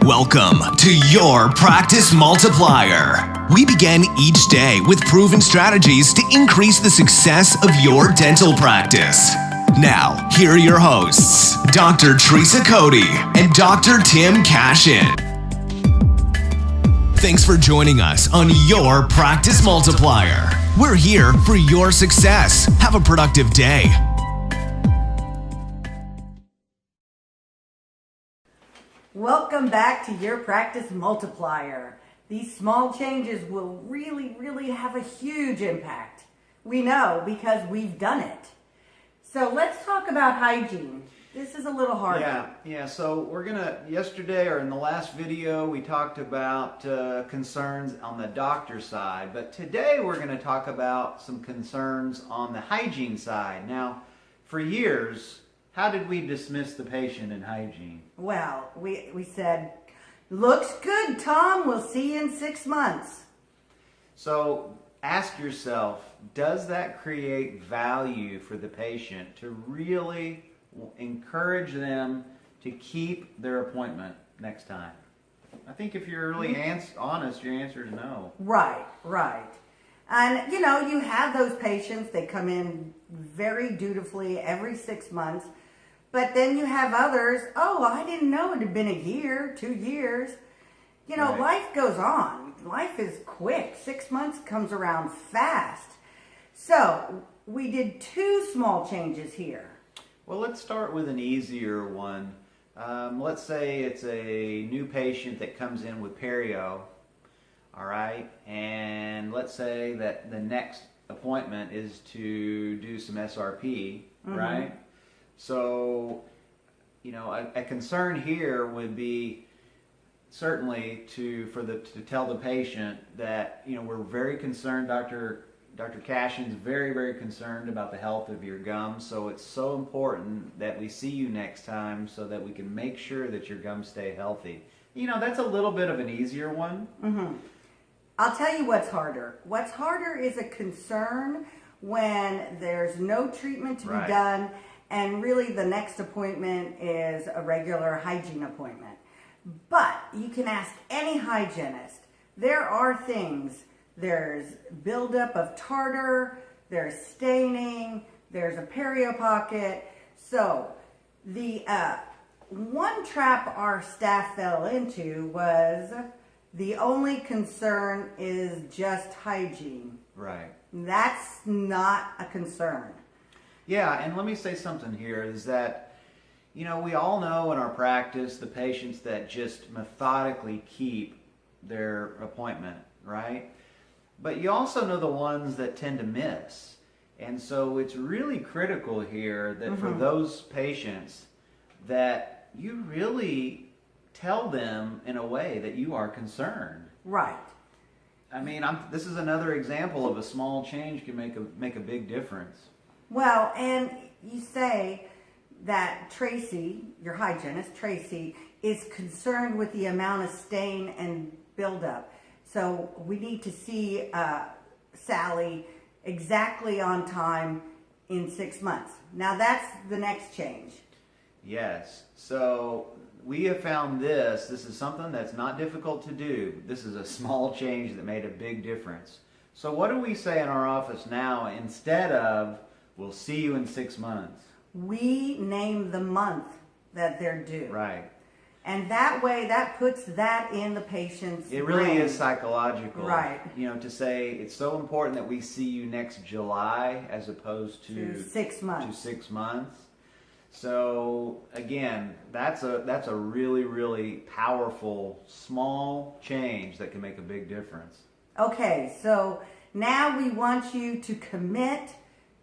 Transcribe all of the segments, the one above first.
Welcome to your Practice Multiplier. We begin each day with proven strategies to increase the success of your dental practice. Now, here are your hosts, Dr. Teresa Cody and Dr. Tim Cashin. Thanks for joining us on your Practice Multiplier. We're here for your success. Have a productive day. Welcome back to your Practice Multiplier. These small changes will really have a huge impact. We know because we've done it. So let's talk about hygiene. This is a little harder. Yeah. So we're yesterday or in the last video, we talked about concerns on the doctor side, but today we're going to talk about some concerns on the hygiene side. Now, for years, how did we dismiss the patient in hygiene? Well, we said, looks good, Tom. We'll see you in 6 months. So ask yourself, does that create value for the patient to really encourage them to keep their appointment next time? I think if you're really honest, your answer is no. Right. And, you have those patients, they come in very dutifully every 6 months. But then you have others, I didn't know it had been a year, 2 years. Right. Life goes on. Life is quick. 6 months comes around fast. So we did 2 small changes here. Well, let's start with an easier one. Let's say it's a new patient that comes in with perio, all right? And let's say that the next appointment is to do some SRP, right? So, a concern here would be certainly to tell the patient that, we're very concerned, Dr. Cashin's very concerned about the health of your gums, so it's so important that we see you next time so that we can make sure that your gums stay healthy. That's a little bit of an easier one. I'll tell you what's harder. What's harder is a concern when there's no treatment to be done, and really the next appointment is a regular hygiene appointment. But you can ask any hygienist. There are things. There's buildup of tartar, there's staining, there's a perio pocket. So the one trap our staff fell into was the only concern is just hygiene. Right. That's not a concern. Yeah, and let me say something here is that, we all know in our practice the patients that just methodically keep their appointment, right? But you also know the ones that tend to miss. And so it's really critical here that for those patients that you really tell them in a way that you are concerned. Right. I mean, this is another example of a small change can make a big difference. Well, and you say that Tracy, your hygienist, Tracy, is concerned with the amount of stain and buildup. So we need to see Sally exactly on time in 6 months. Now that's the next change. Yes. So we have found this is something that's not difficult to do. This is a small change that made a big difference. So what do we say in our office now instead of, we'll see you in 6 months? We name the month that they're due. Right. And that way, that puts that in the patient's It really brain. is psychological. Right. To say it's so important that we see you next July as opposed to 6 months. To 6 months. So again, that's a really powerful small change that can make a big difference. Okay, so now we want you to commit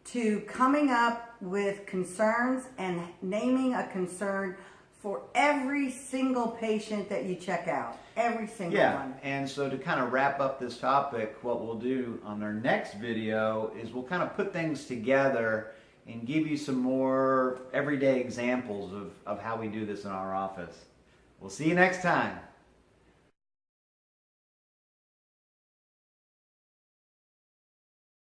to coming up with concerns and naming a concern for every single patient that you check out. Every single one. And so to kind of wrap up this topic, what we'll do on our next video is we'll kind of put things together and give you some more everyday examples of how we do this in our office. We'll see you next time.